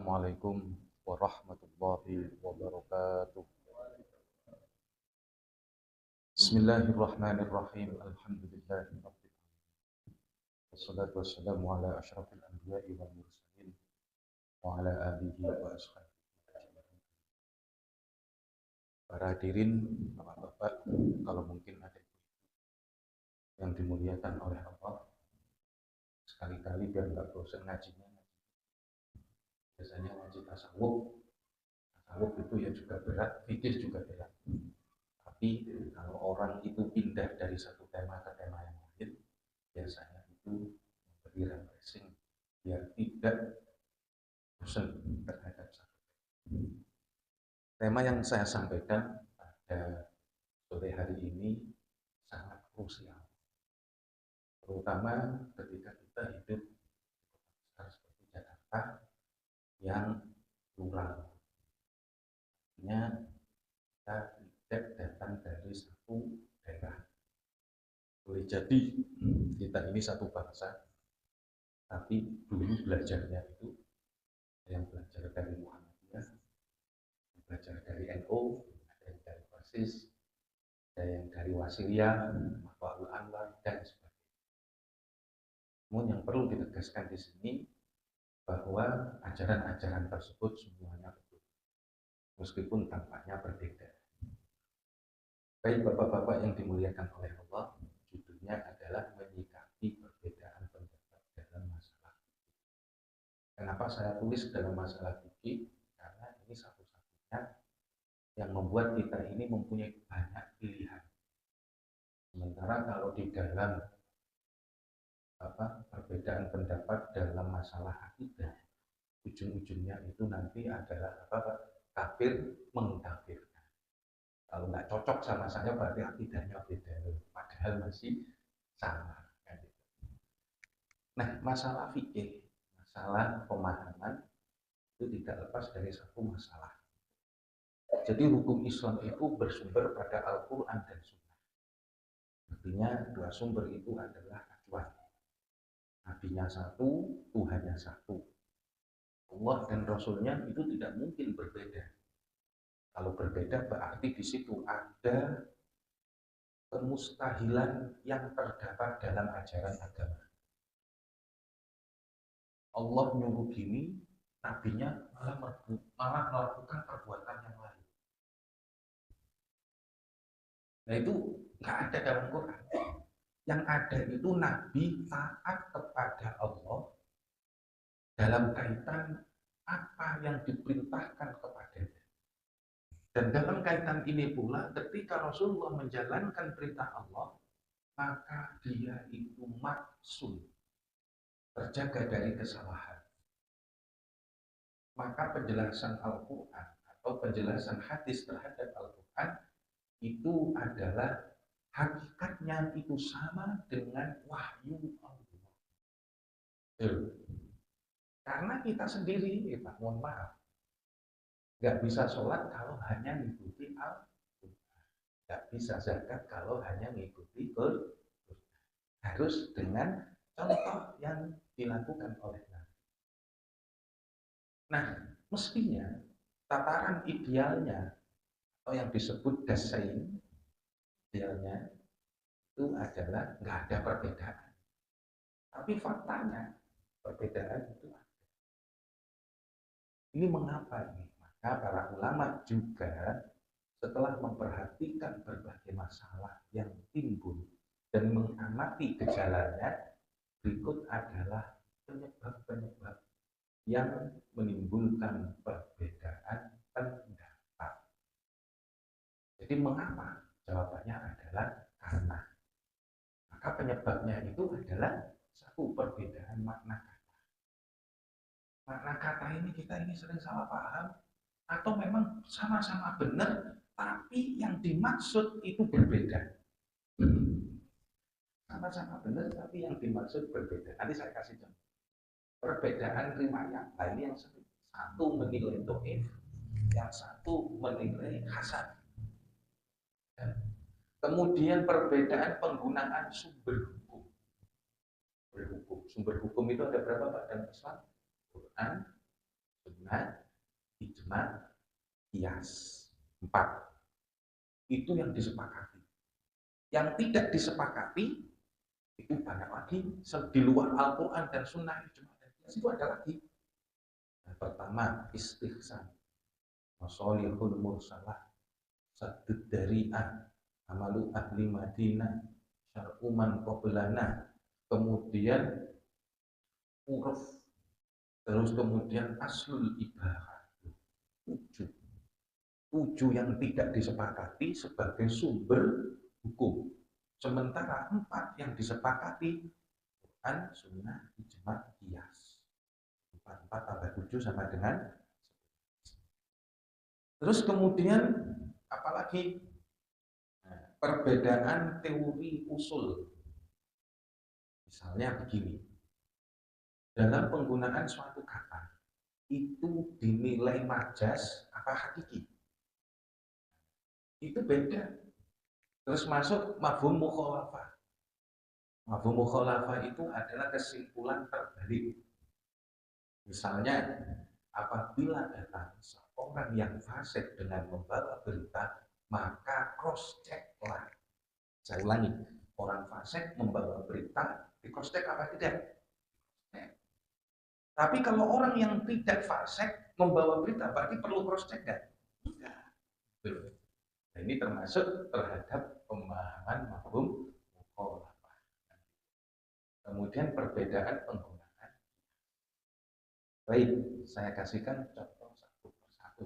Assalamualaikum warahmatullahi wabarakatuh. Bismillahirrahmanirrahim. Alhamdulillahirabbil alamin. Wassalatu wassalamu ala asyrafil anbiya'i wal mursalin wa ala alihi wa ashabihi ajmain. Para hadirin, Bapak-bapak, kalau mungkin ada yang dimuliakan oleh Allah, sekali-kali biar nggak bosan ngajinya. Biasanya ngaji tasawuf itu ya juga berat, fikih juga berat. Tapi kalau orang itu pindah dari satu tema ke tema yang lain, biasanya itu memberi refreshing biar tidak bosan terhadap satu tema. Yang saya sampaikan pada sore hari ini sangat krusial, terutama ketika kita hidup di kota besar seperti Jakarta yang rural. Artinya kita tidak datang dari satu daerah. Boleh jadi kita ini satu bangsa, tapi dulu belajarnya itu yang belajar dari Muhammadiyah, yang belajar dari NU, ada yang dari Persis, ada yang dari Wasiliyah, Mahwaul Anwar, dan sebagainya. Namun yang perlu ditegaskan di sini bahwa ajaran-ajaran tersebut semuanya betul, meskipun tampaknya berbeda. Baik Bapak-bapak yang dimuliakan oleh Allah, judulnya adalah menyikapi perbedaan pendapat dalam masalah fikih. Kenapa saya tulis dalam masalah fikih? Karena ini satu-satunya yang membuat kita ini mempunyai banyak pilihan. Sementara kalau di dalam perbedaan pendapat dalam masalah akidah, ujung-ujungnya itu nanti adalah kafir mengkafirkan. Kalau nggak cocok sama saya berarti akidahnya beda, padahal masih sama. Nah, masalah fikih, masalah pemahaman itu tidak lepas dari satu masalah. Jadi hukum Islam itu bersumber pada Al-Quran dan Sunnah. Artinya dua sumber itu adalah acuan. Nabinya satu, Tuhannya satu. Allah dan Rasulnya itu tidak mungkin berbeda. Kalau berbeda berarti di situ ada kemustahilan yang terdapat dalam ajaran agama. Allah nyuruh gini, nabinya malah melakukan perbuatan yang lain. Nah itu nggak ada dalam Quran. Yang ada itu nabi taat kepada Allah dalam kaitan apa yang diperintahkan kepadanya. Dan dalam kaitan ini pula, ketika Rasulullah menjalankan perintah Allah, maka dia itu maksum, terjaga dari kesalahan. Maka penjelasan Al-Quran atau penjelasan hadis terhadap Al-Quran itu adalah hakikatnya itu sama dengan wahyu Allah. Karena kita sendiri, Pak, mohon maaf, nggak bisa sholat kalau hanya mengikuti Al-Quran, nggak bisa zakat kalau hanya mengikuti Quran. Harus dengan contoh yang dilakukan oleh Nabi. Nah, mestinya tataran idealnya atau yang disebut dasain idealnya itu adalah nggak ada perbedaan. Tapi faktanya perbedaan itu ada. Ini mengapa ini? Maka para ulama juga setelah memperhatikan berbagai masalah yang timbul dan mengamati gejalanya, berikut adalah penyebab-penyebab yang menimbulkan perbedaan pendapat. Jadi mengapa? Jawabannya adalah karena. Maka penyebabnya itu adalah satu, perbedaan makna kata. Makna kata ini kita ini sering salah paham, atau memang sama-sama benar, tapi yang dimaksud itu berbeda. Sama-sama benar, tapi yang dimaksud berbeda. Nanti saya kasih contoh. Perbedaan riwayat. Nah, ini yang satu menilai dhaif, yang satu menilai hasan. Kemudian perbedaan penggunaan sumber hukum. Sumber hukum itu ada berapa Pak dalam Islam? Quran, Sunnah, sunnah, ijma, qiyas. 4. Itu yang disepakati. Yang tidak disepakati itu banyak lagi di luar Al-Quran dan Sunnah, ijma dan qiyas itu ada lagi. Yang pertama istihsan, masolihul mursalah, sadud dari'ah, amalu ahli Madinah, syar'uman qoblana, kemudian uruf, terus kemudian aslul ibadah. 7 yang tidak disepakati sebagai sumber hukum. Sementara 4 yang disepakati Quran, Sunnah, ijma, qiyas. 4 tambah 7 sama dengan. Terus kemudian apalagi perbedaan teori usul. Misalnya begini, dalam penggunaan suatu kata itu dinilai majas apa hakiki, itu beda. Terus masuk mafhum mukhalafah. Mafhum mukhalafah itu adalah kesimpulan terbalik. Misalnya, apabila datang seorang yang fasik dengan membawa berita, maka cross checklah. Saya ulangi, orang fasik membawa berita, di cross check apa tidak? Tapi kalau orang yang tidak fasik membawa berita, berarti perlu cross check kan? Tidak. Nah, ini termasuk terhadap pemahaman mafhum mukhalafah. Kemudian perbedaan penggunaan. Baik, saya kasihkan contoh satu persatu.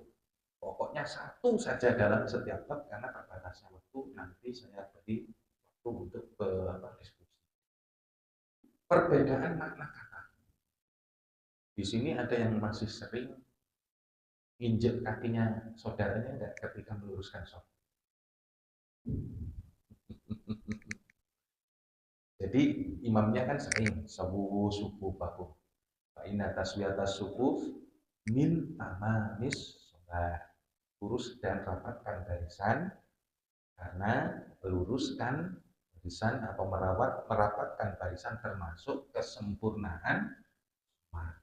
Pokoknya satu saja dalam setiap bab karena terbatasnya waktu. Nanti saya beri waktu untuk berdiskusi. Perbedaan makna kata. Di sini ada yang masih sering injek kakinya saudaranya enggak ketika meluruskan sholat. Jadi imamnya kan sering sawu subuh bahu. Fa'inna taswiyatas sufuf min tamamis sholat. Lurus dan rapatkan barisan, karena meluruskan barisan atau merapatkan barisan termasuk kesempurnaan sholat.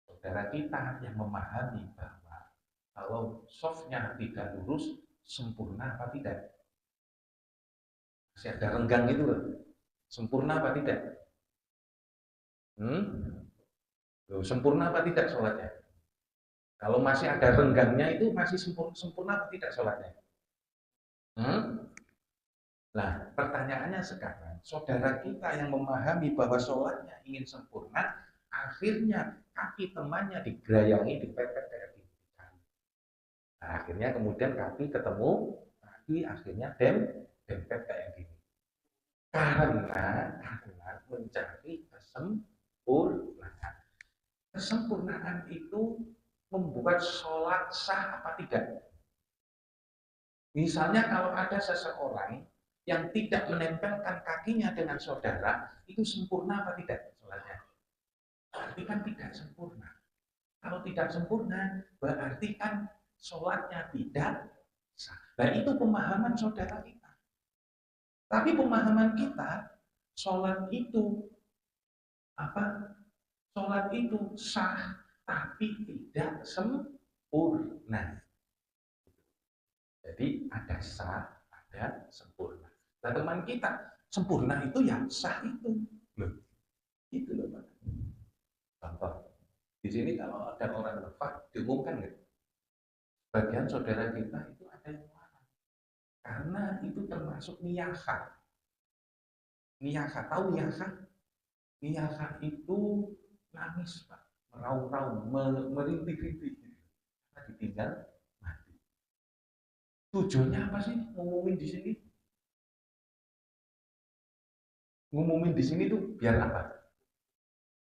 Saudara kita yang memahami bahwa kalau softnya tidak lurus, sempurna apa tidak? Masih ada renggang itu loh. Sempurna apa tidak? Loh, sempurna apa tidak sholatnya? Kalau masih ada renggangnya itu masih sempurna apa tidak sholatnya? Nah, pertanyaannya sekarang, saudara kita yang memahami bahwa sholatnya ingin sempurna, akhirnya kaki temannya digerayangi, dipepet kayak gitu. Nah, akhirnya kemudian kaki ketemu, kaki akhirnya dempet kayak gini. Karena mencari kesempurnaan. Kesempurnaan itu membuat sholat sah apa tidak? Misalnya kalau ada seseorang yang tidak menempelkan kakinya dengan saudara, itu sempurna apa tidak sholatnya? Berarti kan tidak sempurna. Kalau tidak sempurna, berarti kan sholatnya tidak sah. Nah, itu pemahaman saudara kita. Tapi pemahaman kita, sholat itu apa? Sholat itu sah, tapi tidak sempurna. Jadi ada sah, ada sempurna. Nah, teman kita, sempurna itu ya sah itu. Loh, itu loh Pak. Contoh, di sini kalau ada orang wafat, diumumkan nggak? Bagian saudara kita itu ada yang marah. Karena itu termasuk niyahah. Niyahah, tahu niyahah? Niyahah itu nangis Pak, meraung-raung, merintih-rintih. Karena ditinggal mati. Tujuannya apa sih ngumumin di sini? Ngumumin di sini tuh biar apa?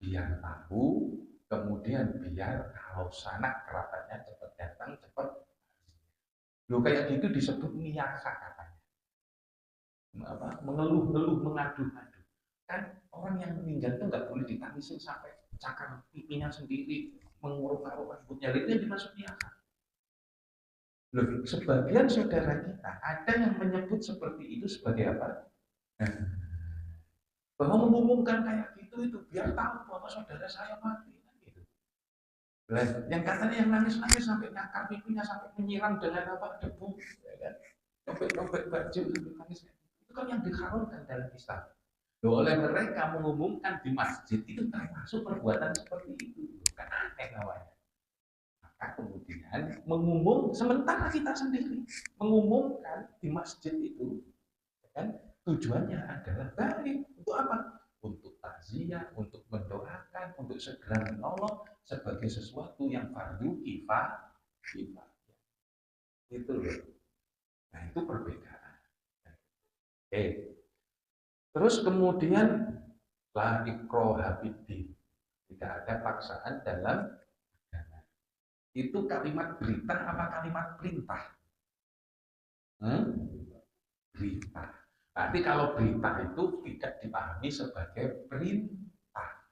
Biar tahu, kemudian biar kalau sanak kerabatnya cepat datang, cepat. Loh kayak gitu disebut niyasa katanya. Mengeluh-ngeluh, mengadu-ngadu. Kan orang yang meninggal itu nggak boleh ditangisin sampai cakar pipinya sendiri, menguruk-ngaruk rambutnya. Itu yang dimaksud niyasa. Loh, sebagian saudara kita ada yang menyebut seperti itu sebagai apa? Nah, bahwa mengumumkan kayak gitu itu biar tahu bahwa saudara saya mati. Gitu. Yang katanya yang nangis-nangis sampai nyakar pipinya sampai menyiram dengan apa debu, ya kan? Copek-copek baju sampai nangis. Itu kan yang diharamkan dalam Islam. Oleh mereka mengumumkan di masjid itu termasuk perbuatan seperti itu. Kan aneh namanya. Maka kemudian sementara kita sendiri mengumumkan di masjid itu, ya kan, tujuannya adalah baik. Untuk apa? Untuk takziah, untuk mendoakan, untuk segera menolong sebagai sesuatu yang fardu kifayah. Itu loh. Nah, itu perbedaan. Oke. Terus kemudian la ikraha fiddin. Tidak ada paksaan dalam agama. Itu kalimat berita apa kalimat perintah? Berita. Berarti kalau berita itu tidak dipahami sebagai perintah.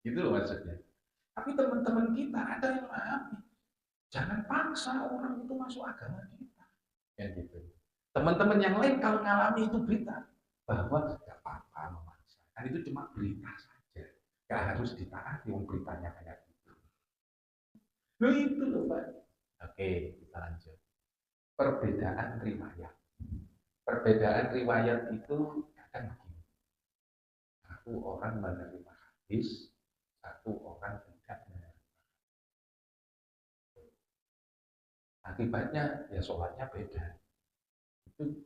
Gitu loh maksudnya. Tapi teman-teman kita ada yang memahami. Jangan paksa orang itu masuk agama kita. Ya gitu. Teman-teman yang lain kalau ngalami itu berita bahwa tidak apa-apa memaksa. Kan itu cuma berita saja. Gak harus ditaati yang beritanya kayak gitu. Loh itu loh Pak. Oke, kita lanjut. Perbedaan riwayat. Perbedaan riwayat itu kadang begini. Satu orang menerima hadis, satu orang tidak menerima. Akibatnya ya sholatnya beda. Itu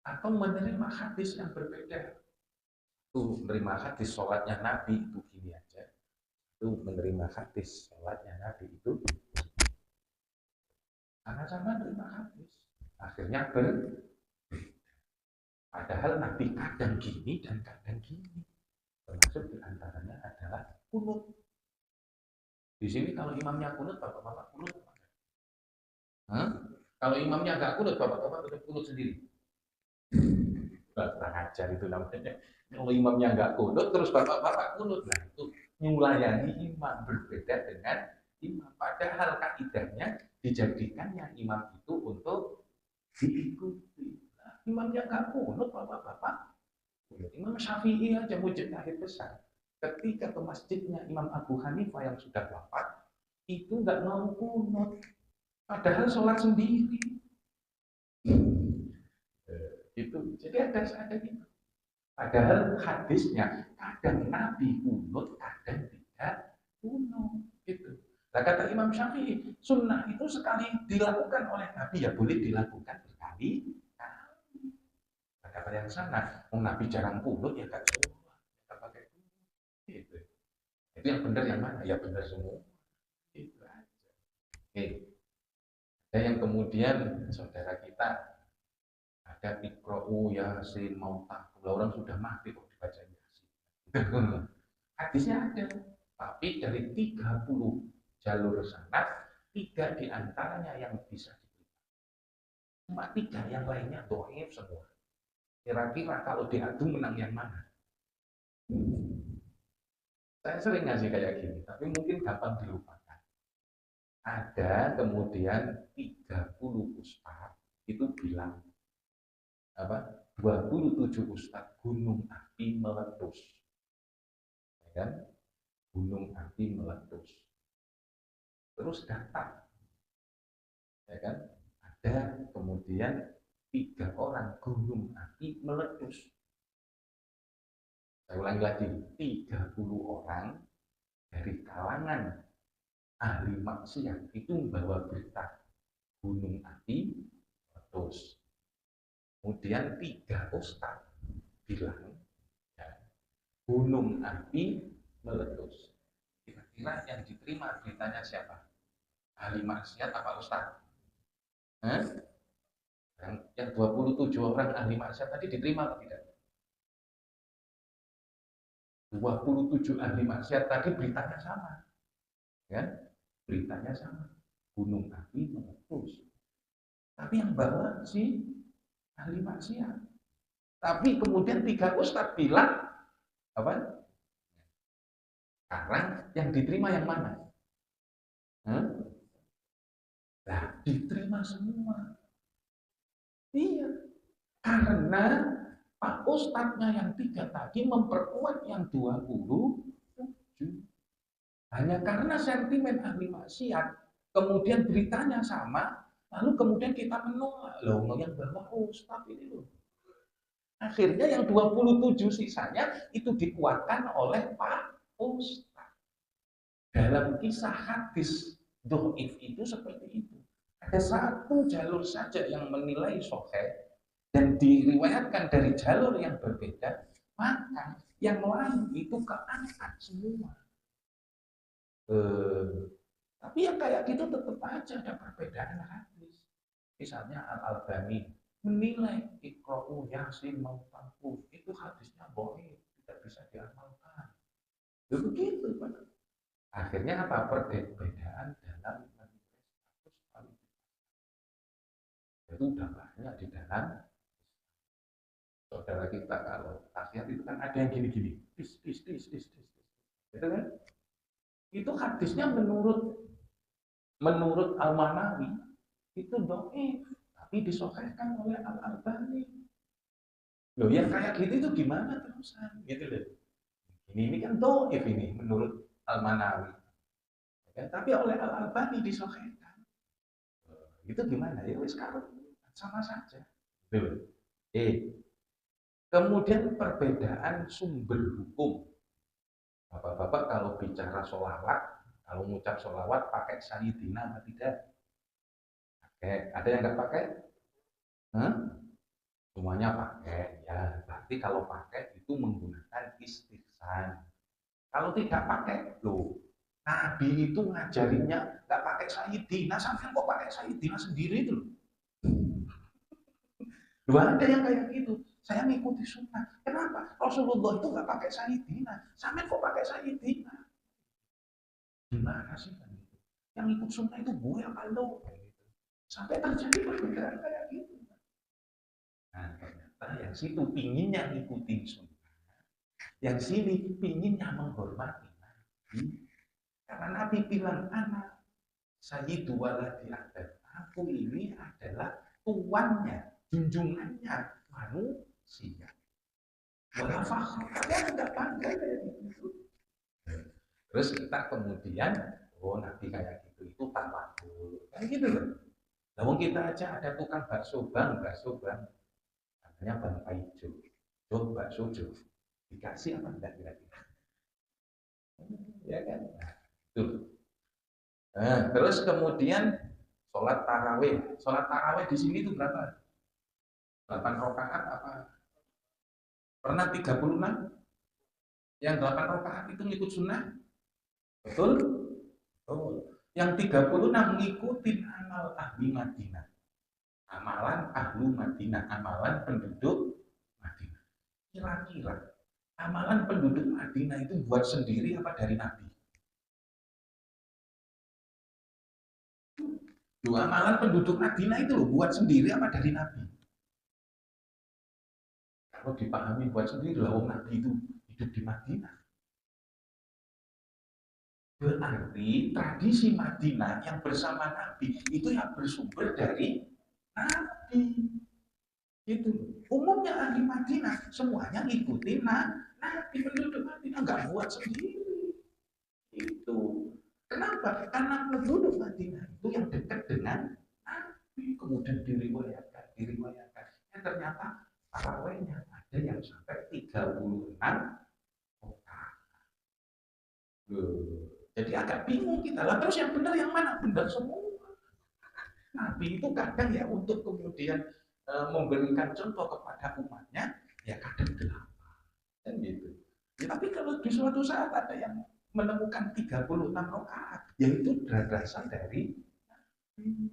atau menerima hadis yang berbeda. Itu menerima hadis sholatnya Nabi itu gini aja. Itu menerima hadis sholatnya Nabi itu sama-sama menerima hadis. Akhirnya padahal Nabi kadang gini dan kadang gini. Termasuk diantaranya adalah kunut. Di sini kalau imamnya kunut, bapak-bapak kunut. Kalau imamnya nggak kunut, bapak-bapak tetap kunut sendiri. Kurang ajar itu namanya. Kalau imamnya nggak kunut, terus bapak-bapak kunut. Nah itu nyulayani imam berbeda dengan imam. Padahal kaidahnya dijadikannya imam itu untuk diikuti. Nah, imamnya nggak kunut, bapak-bapak. Imam Syafi'i aja mujtahid besar. Ketika ke masjidnya Imam Abu Hanifah yang sudah wafat, itu nggak mau kunut. Padahal sholat sendiri. Itu jadi ada gitu. Padahal hadisnya kadang Nabi kunut, kadang tidak kunut. Gitu. Nah, kata Imam Syafi'i, sunnah itu sekali dilakukan oleh Nabi ya boleh dilakukan berkali. Nah, kata yang sana, Nabi jarang kunut ya kan semua. Kita pakai kunut. Gitu. Itu yang benar yang mana? Ya benar semua. Itu aja. Oke. Dan yang kemudian saudara kita ada ikra'u yasin mau takut. Orang sudah mati kok dibaca yasin. Hadisnya ada. Tapi dari 30 jalur sanad, 3 diantaranya yang bisa diterima. Cuma 3 yang lainnya dhaif semua. Kira-kira kalau diadu menang yang mana? Saya sering ngasih kayak gini, tapi mungkin gampang dilupakan. Ada kemudian 30 ustaz itu bilang apa? 27 ustaz gunung api meletus. Ya kan? Gunung api meletus. Terus datang. Ya kan? Ada kemudian 3 orang gunung api meletus. Saya ulangi lagi, 30 orang dari kalangan ahli maksiat itu membawa berita gunung api meletus. Kemudian 3 ustaz bilang ya, gunung api meletus. Kira-kira yang diterima beritanya siapa? Ahli maksiat apa ustaz? Yang 27 orang ahli maksiat tadi diterima atau tidak? 27 ahli maksiat tadi beritanya sama. Ya? Beritanya sama. Gunung api meletus. Tapi yang bawa si ahli maksiat. Tapi kemudian 3 ustaz bilang apa? Sekarang yang diterima yang mana? Nah, diterima semua. Iya, karena Pak Ustadznya yang 3 tadi memperkuat yang 27. Hanya karena sentimen ahli maksiat, kemudian beritanya sama, lalu kemudian kita menolak. Loh, yang bawa Ustaz ini loh. Akhirnya yang 27 sisanya itu dikuatkan oleh Pak Ustaz. Dalam kisah hadis doif itu seperti itu. Ada satu jalur saja yang menilai sahih dan diriwayatkan dari jalur yang berbeda, maka yang lain itu keangkat semua. Tapi yang kayak gitu tetap aja ada perbedaan hadis. Misalnya Al-Albani menilai Iqra'u Yasin Mautaku itu hadisnya boleh, tidak bisa diamalkan. Begitu Pak. Akhirnya apa? Perbedaan dalam menilai status kualitas. Itu udah banyak di dalam saudara kita. Kalau tasya itu kan ada yang gini-gini, gitu kan? Itu hadisnya menurut Al-Manawi itu doif, tapi disahihkan oleh Al-Albani. Loh yang kayak gitu itu gimana terusan? Gitu loh. Ini kan doif ini menurut Al-Manawi. Ya, tapi oleh Al-Albani disahihkan. Itu gimana? Ya wis kalau sama saja. Gitu. Kemudian perbedaan sumber hukum. Bapak-bapak kalau bicara sholawat, kalau mengucap sholawat pakai sayyidina atau tidak? Ada yang nggak pakai? Hah? Semuanya pakai. Ya, berarti kalau pakai itu menggunakan istighfar. Kalau tidak pakai, loh, Nabi itu ngajarinya nggak pakai sayyidina, sampai kok pakai sayyidina sendiri itu loh. Loh, ada yang kayak gitu. Saya mengikuti sunnah. Kenapa? Rasulullah itu nggak pakai sayyidina, sampai kok pakai sayyidina. Gimana sih kan itu? Yang ikut sunnah itu gue apa lo? Sampai terjadi perbedaan kayak gitu. Nah, ternyata yang situ pinginnya ngikutin sunnah. Yang sini pinginnya menghormati Nabi. Karena Nabi bilang, anak sayyidu waladi Adam. Aku ini adalah tuannya, junjungannya manusia. Wala fakhr. Kalian tidak bangga kayak gitu. Terus kita kemudian, oh Nabi kayak gitu, itu tawadhu. Kayak gitu loh. Lalu kita aja ada tukang bakso bang, namanya Bang Paijo. Jo, bakso Jo. Dikasih apa enggak kira-kira? Ya kan? Nah, itu. Nah, terus kemudian sholat tarawih. Sholat tarawih di sini itu berapa? 8 rakaat apa? Pernah 36? Yang 8 rakaat itu ngikut sunnah? Betul? Betul. Yang 36 ngikutin amal ahli Madinah. Amalan ahlu Madinah, amalan penduduk Madinah. Kira-kira amalan penduduk Madinah itu buat sendiri apa dari Nabi? Loh, amalan penduduk Madinah itu loh buat sendiri apa dari Nabi? Kalau dipahami buat sendiri lah, Nabi itu hidup di Madinah. Berarti tradisi Madinah yang bersama Nabi itu yang bersumber dari Nabi. Itu umumnya ahli Madinah semuanya ngikutin Nabi, penduduk Madinah nggak buat sendiri. Itu kenapa? Karena penduduk Madinah itu yang dekat dengan Nabi, kemudian diriwayatkan. Ya, ternyata tarawehnya ada yang sampai 36 orang. Jadi agak bingung kita lah. Terus yang benar yang mana? Benar semua. Nabi itu kadang ya untuk kemudian memberikan contoh kepada umatnya, ya kadang delapan, kan gitu. Ya, tapi kalau di suatu saat ada yang menemukan 36 rakaat, yaitu berasal dari Nabi.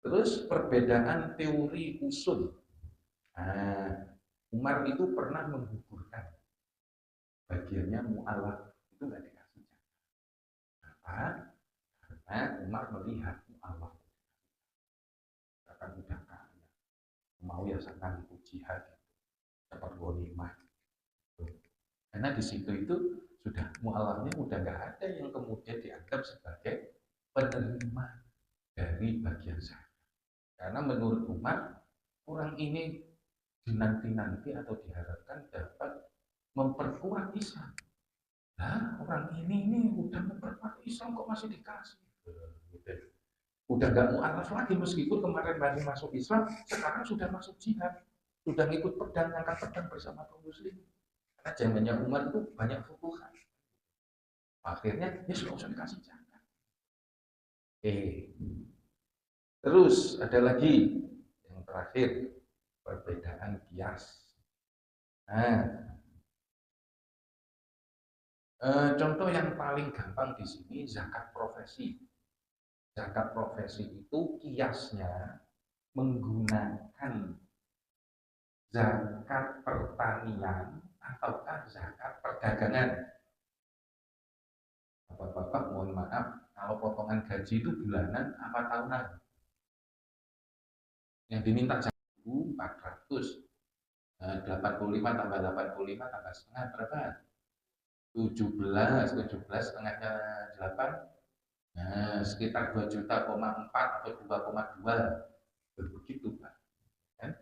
Terus perbedaan teori usul. Nah, Umar itu pernah menggugurkan bagiannya mu'alaf itu nggak dikasih jatah. Kenapa? Karena Umar melihat mu'alaf akan udah kaya, mau ya sangat ikut jihad, dapat ghanimah. Karena di situ itu sudah mu'alafnya udah nggak ada yang kemudian dianggap sebagai penerima dari bagian saya. Karena menurut Umar orang ini dinanti-nanti atau diharapkan dapat memperkuat Islam. Nah, orang ini udah memperkuat Islam kok masih dikasih. Gitu. Udah nggak mu'alaf lagi meskipun kemarin baru masuk Islam, sekarang sudah masuk jihad, sudah ngikut pedang, angkat pedang bersama kaum muslim. Karena zamannya Umar itu banyak futuhat. Akhirnya ya sudah usah dikasih jangan. Terus ada lagi yang terakhir, perbedaan kias. Nah, contoh yang paling gampang di sini zakat profesi. Zakat profesi itu kiasnya menggunakan zakat pertanian ataukah zakat perdagangan. Bapak-bapak mohon maaf, kalau potongan gaji itu bulanan apa tahunan? Yang diminta 1.400, 85 tambah 85 tambah setengah berapa? 17 setengahnya 8, nah sekitar 2,4 atau 2,2, begitu Pak, kan?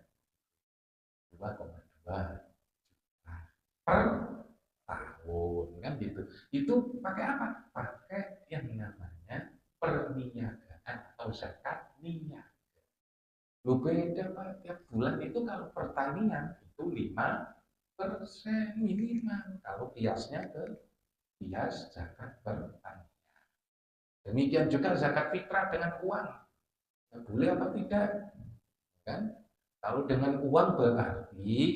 2,2 per tahun, kan gitu. Itu pakai apa? Pakai yang namanya perniagaan atau zakat niaga. Lu beda Pak, tiap bulan itu kalau pertanian itu 5% minimal. Kalau kiasnya ke kias zakat pertanian. Demikian juga zakat fitrah dengan uang. Ya, boleh apa tidak? Kan? Kalau dengan uang berarti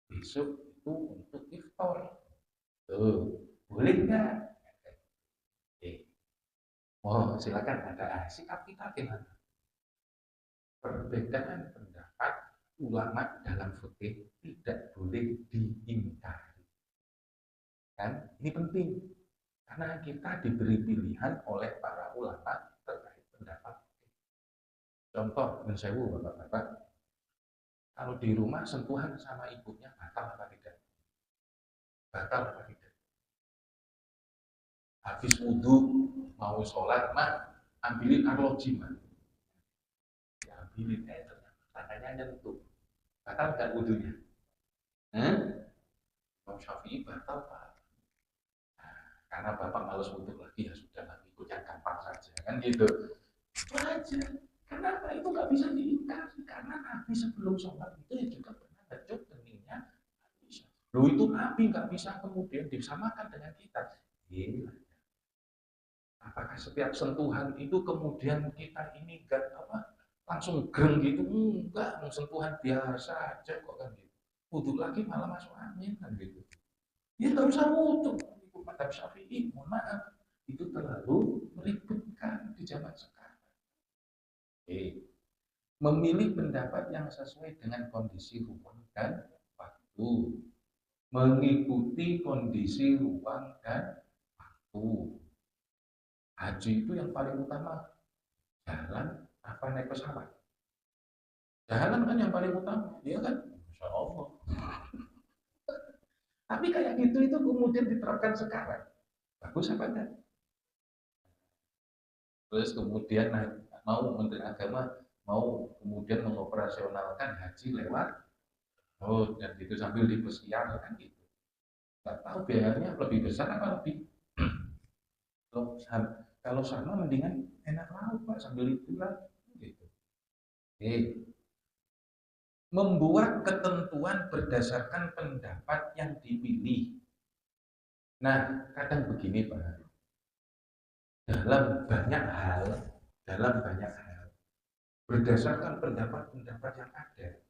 besok itu untuk iftar. Tuh, boleh nggak? Oh, silakan ada sikap kita gimana? Perbedaan pendapat ulama dalam fikih tidak boleh diingkari. Kan? Ini penting karena kita diberi pilihan oleh para ulama terkait pendapat. Contoh, mensewu bapak-bapak, kalau di rumah sentuhan sama ibunya batal apa tidak? Batal apa tidak? Habis wudhu mau sholat, mah ambilin arloji mah. Ya ambilin, ternyata tangannya nyentuh. Batal nggak wudhunya? Imam Syafi'i batal Pak. Karena bapak males wudhu lagi, ya sudah lah, ikut yang gampang saja, kan gitu. Wajar. Kenapa itu nggak bisa diingkari? Karena Nabi sebelum sholat itu ya juga pernah ngecut keningnya. Loh itu Nabi nggak bisa kemudian disamakan dengan kita. Gila. Apakah setiap sentuhan itu kemudian kita ini gak apa langsung greng gitu? Enggak, sentuhan biasa aja kok kan gitu. Wudhu lagi malah masuk angin kan gitu. Ya nggak usah wudhu. Itu madhab Syafi'i, mohon maaf, itu terlalu meributkan di zaman sekarang. Memilih pendapat yang sesuai dengan kondisi ruang dan waktu, mengikuti kondisi ruang dan waktu. Haji itu yang paling utama, jalan apa naik pesawat? Jalan kan yang paling utama, iya kan? Masya Allah. Tapi kayak gitu itu kemudian diterapkan sekarang, bagus apa enggak? Terus kemudian mau Menteri Agama mau kemudian mengoperasionalkan haji lewat dan itu sambil dipersiar kan gitu. Nggak tahu biayanya lebih besar apa lebih kalau sama mendingan enak laut Pak sambil liburan gitu. Membuat ketentuan berdasarkan pendapat yang dipilih. Nah, kadang begini Pak, dalam banyak hal, berdasarkan pendapat-pendapat yang ada,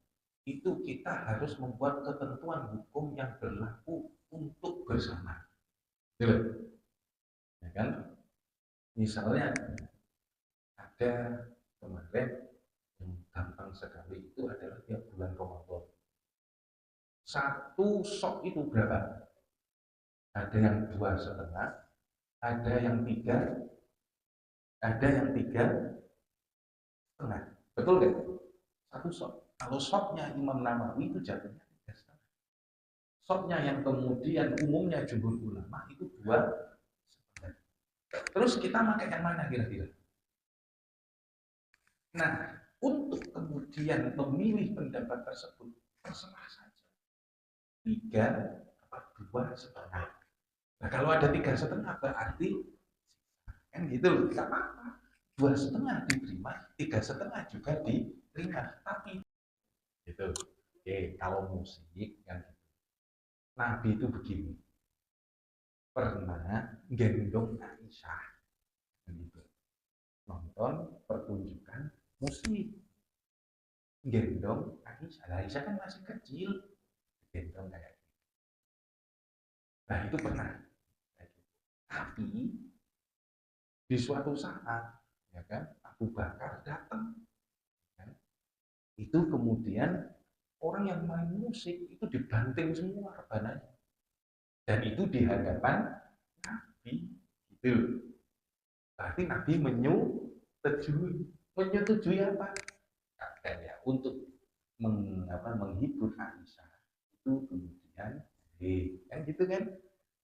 itu kita harus membuat ketentuan hukum yang berlaku untuk bersama. Gitu. Ya kan? Misalnya ada kemarin yang gampang sekali itu adalah tiap bulan Ramadan. Satu sok itu berapa? Ada yang 2,5, ada yang 3, ada yang 3,5. Betul nggak? Satu sok. Kalau soknya Imam Nawawi itu jatuhnya 3,5. Soknya yang kemudian umumnya jumhur ulama itu 2,5. Terus kita pakai yang mana kira-kira? Nah, untuk kemudian memilih pendapat tersebut terserah saja. 3 apa 2,5. Nah kalau ada 3,5 berarti kan gitu loh, tidak apa-apa. 2,5 diterima, 3,5 juga diterima. Tapi gitu. Oke, kalau musik kan Nabi itu begini, pernah gendong Aisyah gitu, nonton pertunjukan musik, gendong Aisyah. Aisyah kan masih kecil, gendong kayak gitu. Nah itu pernah. Tapi di suatu saat, ya kan, Abu Bakar datang, kan? Itu kemudian orang yang main musik itu dibanting semua rebananya, dan itu di hadapan Nabi, gitu. Berarti Nabi menyetujui apa? Kan ya, untuk menghibur Aisyah itu kemudian, kan gitu kan?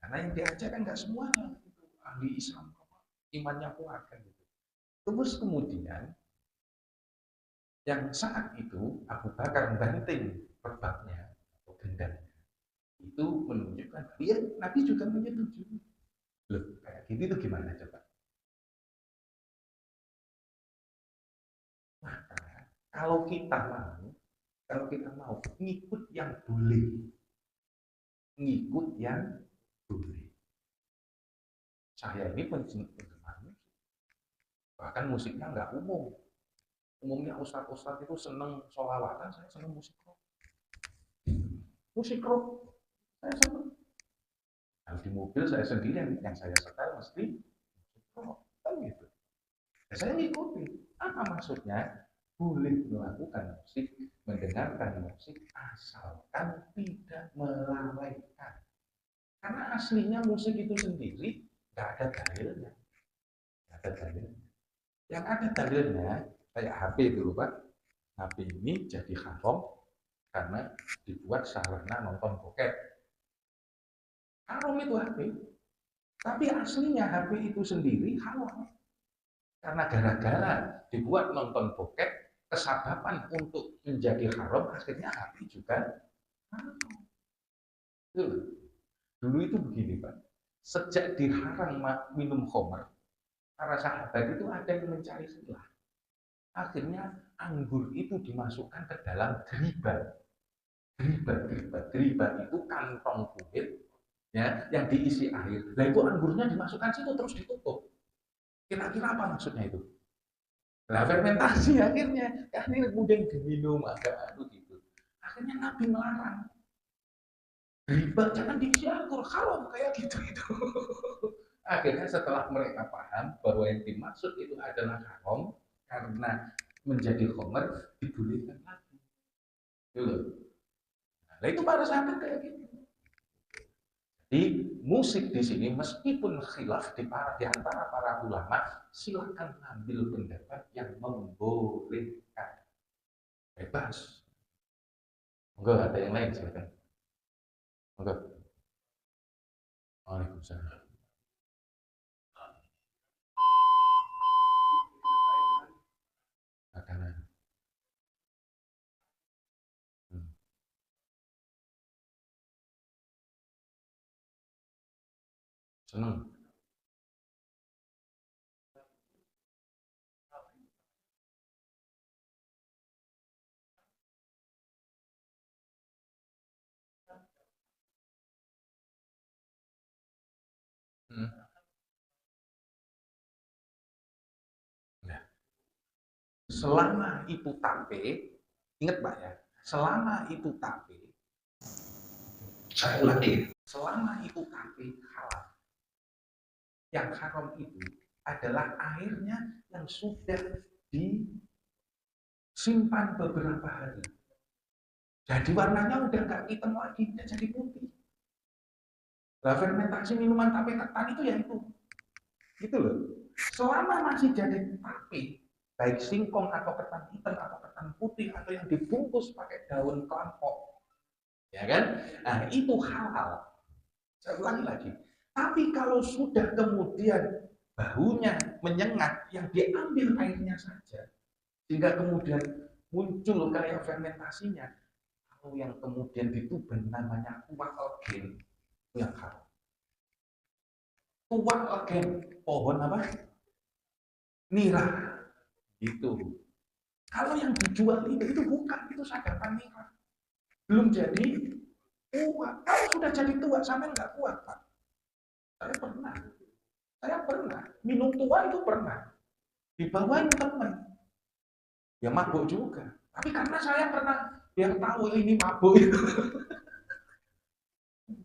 Karena yang diajak kan nggak semuanya itu ahli Islam, imannya kuat kan gitu. Terus kemudian yang saat itu Abu Bakar membanting perbabnya atau gendangnya, itu menunjukkan dia Nabi juga menyetujui. Loh, kayak gini tuh gimana coba? Maka kalau kita mau, kalau kita mau ngikut yang boleh, ngikut yang boleh. Saya ini penggemar musik, bahkan musiknya nggak umum. Umumnya ustadz-ustadz itu seneng sholawatan, saya seneng musik rock. Musik rock, saya seneng. Kalau di mobil saya sendiri yang saya setel mesti musik rock, kan gitu. Ya, saya ngikutin. Apa maksudnya? Boleh melakukan musik, mendengarkan musik, asalkan tidak melalaikan. Karena aslinya musik itu sendiri nggak ada dalilnya, nggak ada dalilnya. Yang ada dalilnya kayak HP dulu Pak. HP ini jadi haram karena dibuat sarana nonton bokep. Haram itu HP. Tapi aslinya HP itu sendiri halal. Karena gara-gara dibuat nonton bokep, kesababan untuk menjadi haram, akhirnya HP juga haram. Dulu itu begini Pak. Sejak dilarang minum khamr, para sahabat itu ada yang mencari celah. Akhirnya anggur itu dimasukkan ke dalam geriba. Geriba itu kantong kulit ya yang diisi air. Nah itu anggurnya dimasukkan situ terus ditutup. Kira-kira apa maksudnya itu? Nah fermentasi akhirnya, akhirnya kemudian diminum agak gitu. Akhirnya Nabi melarang. Riba jangan diisi anggur, haram kayak gitu itu. Akhirnya setelah mereka paham bahwa yang dimaksud itu adalah haram karena menjadi khomer, dibolehkan lagi. Gitu. Nah, itu para sahabat kayak gitu. Jadi musik di sini meskipun khilaf di antara para ulama, silakan ambil pendapat yang membolehkan. Bebas. Enggak ada yang lain silakan. Enggak. Waalaikumsalam. Makanan. Hmm. Seneng. Hmm. Nah, selama itu tape, ingat Pak ya, selama itu tape, saya ulangi, selama itu tape halal. Yang haram itu adalah airnya yang sudah disimpan beberapa hari. Jadi warnanya udah nggak hitam lagi, udah jadi putih. Nah, fermentasi minuman tape ketan itu ya itu. Gitu loh. Selama masih jadi tape, baik singkong atau ketan hitam atau ketan putih atau yang dibungkus pakai daun kelapa, ya kan? Nah, itu halal. Saya ulangi lagi. Tapi kalau sudah kemudian baunya menyengat, yang diambil airnya saja, sehingga kemudian muncul kayak fermentasinya, kalau yang kemudian dituban namanya kuah algen, yang haram. tua legen, pohon apa? Nira. Gitu. Kalau yang dijual itu bukan, itu sadapan nira. Belum jadi tua. Kalau sudah jadi tua, sampai nggak kuat, Pak. Saya pernah. Saya pernah. Minum tua itu pernah. Dibawain teman. Ya mabuk juga. Tapi karena saya pernah yang tahu ini mabuk itu.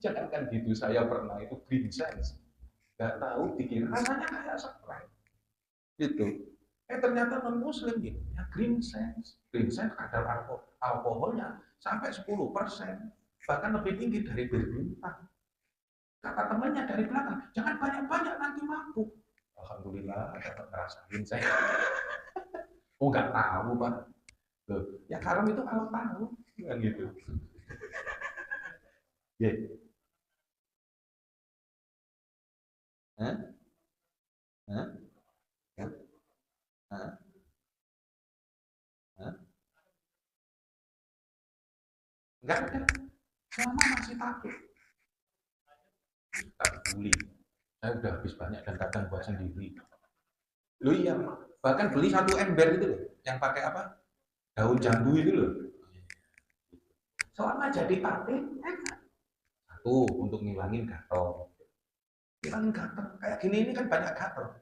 Jangan kan gitu, saya pernah itu green sense. Nggak tahu, dikira rasanya kayak Sprite. Gitu. Ternyata non muslim gitu. Ya green sense. Green sense kadar alkoholnya sampai 10%. Bahkan lebih tinggi dari bir bintang. Kata temannya dari belakang, jangan banyak-banyak nanti mabuk. Alhamdulillah, dapat ngerasain saya. Oh nggak tahu Pak. Loh, ya haram itu kalau tahu. Kan gitu. Ya. Yeah. Hah? Hah? Hah? Hah? Hah? Enggak ada. Selama masih takut. Tak peduli. Saya udah habis banyak dan kadang buat sendiri. Loh iya, bahkan beli satu ember itu loh, yang pakai apa? Daun jambu itu loh. Selama jadi tape, enak. Satu, untuk ngilangin gatal. Ngilangin gatal. Kayak gini ini kan banyak gatal.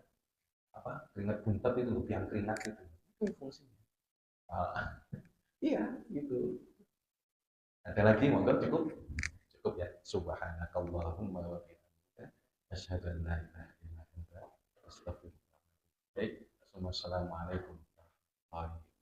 Apa? Keringat buntet itu loh, yang keringat itu. Itu fungsinya. Iya, gitu. Ada lagi, monggo cukup. Cukup ya. Subhanakallahumma wa bihamdika asyhadu an la ilaha illa anta astaghfiruka. Baik, assalamualaikum warahmatullahi wabarakatuh.